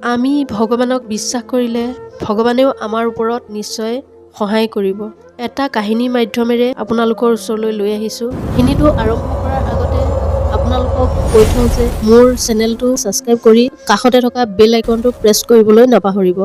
আমি ভগৱানক বিশ্বাস কৰিলে ভগৱানেও আমাৰ ওপৰত নিশ্চয় সহায় কৰিব। এটা কাহিনীৰ মাধ্যমেৰে আপোনালোকৰ ওচৰলৈ লৈ আহিছোঁ। কাহিনীটো আৰম্ভ কৰাৰ আগতে আপোনালোকক কৈ থওঁ যে মোৰ চেনেলটো ছাবস্ক্ৰাইব কৰি কাষতে থকা বেল আইকনটো প্ৰেছ কৰিবলৈ নাপাহৰিব।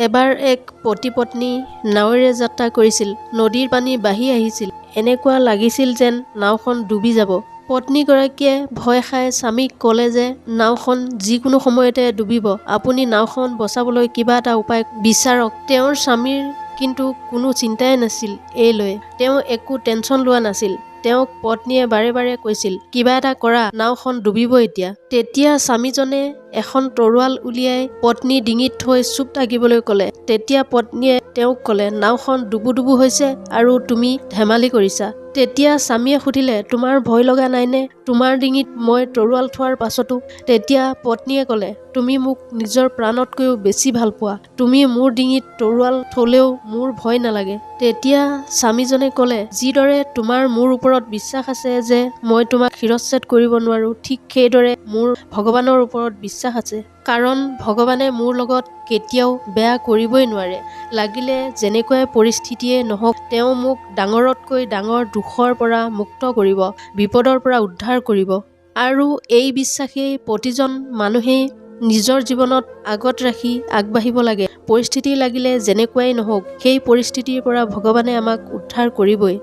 এবাৰ এক পতি পত্নী নাৱেৰে যাত্ৰা কৰিছিল। নদীৰ পানী বাঢ়ি আহিছিল। এনেকুৱা লাগিছিল যেন নাওখন ডুবি যাব। পত্নীগৰাকীয়ে ভয় খাই স্বামীক ক'লে যে নাওখন যিকোনো সময়তে ডুবিব, আপুনি নাওখন বচাবলৈ কিবা এটা উপায় বিচাৰক। তেওঁৰ স্বামীৰ কিন্তু কোনো চিন্তাই নাছিল এই লৈ। তেওঁ একো টেনচন লোৱা নাছিল। তেওঁক পত্নীয়ে বাৰে বাৰে কৈছিল, কিবা এটা কৰা, নাওখন ডুবিব এতিয়া। তেতিয়া স্বামীজনে এখন তৰোৱাল উলিয়াই পত্নীৰ ডিঙিত থৈ চুপ থাকিবলৈ ক'লে। তেতিয়া পত্নীয়ে তেওঁক ক'লে, নাওখন ডুবু ডুবু হৈছে আৰু তুমি ধেমালি কৰিছা। তেতিয়া স্বামীয়ে সুধিলে, তোমাৰ ভয় লগা নাইনে তোমাৰ ডিঙিত মই তৰোৱাল থোৱাৰ পাছতো? তেতিয়া পত্নীয়ে ক'লে, তুমি মোক নিজৰ প্ৰাণতকৈও বেছি ভাল পোৱা। তুমি মোৰ ডিঙিত তৰোৱাল থলেও মোৰ ভয় নালাগে। তেতিয়া স্বামীজনে ক'লে, যিদৰে তোমাৰ মোৰ ওপৰত বিশ্বাস আছে যে মই তোমাক শিৰচ্ছেদ কৰিব নোৱাৰো, ঠিক সেইদৰে মোৰ ভগৱানৰ ওপৰত বিশ্বাস আছে। কাৰণ ভগৱানে মোৰ লগত কেতিয়াও বেয়া কৰিবই নোৱাৰে। লাগিলে যেনেকুৱাই পৰিস্থিতিয়ে নহওক, তেওঁ মোক ডাঙৰতকৈ ডাঙৰ দুখৰ পৰা মুক্ত কৰিব, বিপদৰ পৰা উদ্ধাৰ কৰিব। আৰু এই বিশ্বাসেই প্ৰতিজন মানুহেই নিজৰ জীৱনত আগত ৰাখি আগবাঢ়িব লাগে। পৰিস্থিতি লাগিলে যেনেকুৱাই নহওক, সেই পৰিস্থিতিৰ পৰা ভগৱানে আমাক উদ্ধাৰ কৰিবই।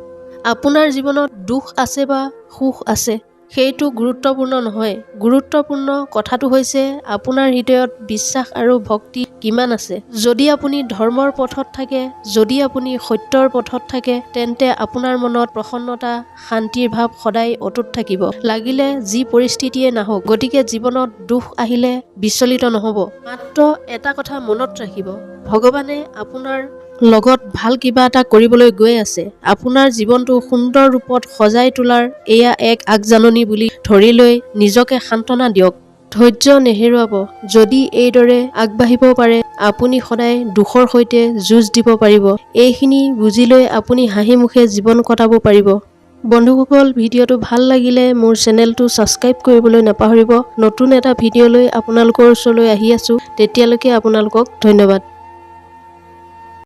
আপোনাৰ জীৱনত দুখ আছে বা সুখ আছে, সেইটো গুৰুত্বপূৰ্ণ নহয়। গুৰুত্বপূৰ্ণ কথাটো হৈছে আপোনাৰ হৃদয়ত বিশ্বাস আৰু ভক্তি কিমান আছে। যদি আপুনি ধৰ্মৰ পথত থাকে, যদি আপুনি সত্যৰ পথত থাকে, তেন্তে আপোনাৰ মনত প্ৰসন্নতা, শান্তিৰ ভাৱ সদায় অটুট থাকিব, লাগিলে যি পৰিস্থিতিয়ে নাহক। গতিকে জীৱনত দুখ আহিলে বিচলিত নহ'ব। মাত্ৰ এটা কথা মনত ৰাখিব, ভগৱানে আপোনাৰ লগত ভাল কিবা এটা কৰিবলৈ গৈ আছে। আপোনাৰ জীৱনটো সুন্দৰ ৰূপত সজাই তোলাৰ এয়া এক আগজাননী বুলি ধৰি লৈ নিজকে সান্তনা দিয়ক। ধৈৰ্য নেহেৰুৱাব। যদি এইদৰে আগবাঢ়িব পাৰে, আপুনি সদায় দুখৰ সৈতে যুঁজ দিব পাৰিব। এইখিনি বুজি লৈ আপুনি হাঁহি মুখে জীৱন কটাব পাৰিব। বন্ধুসকল, ভিডিঅ'টো ভাল লাগিলে মোৰ চেনেলটো ছাবস্ক্ৰাইব কৰিবলৈ নাপাহৰিব। নতুন এটা ভিডিঅ' লৈ আপোনালোকৰ ওচৰলৈ আহি আছোঁ। তেতিয়ালৈকে আপোনালোকক ধন্যবাদ।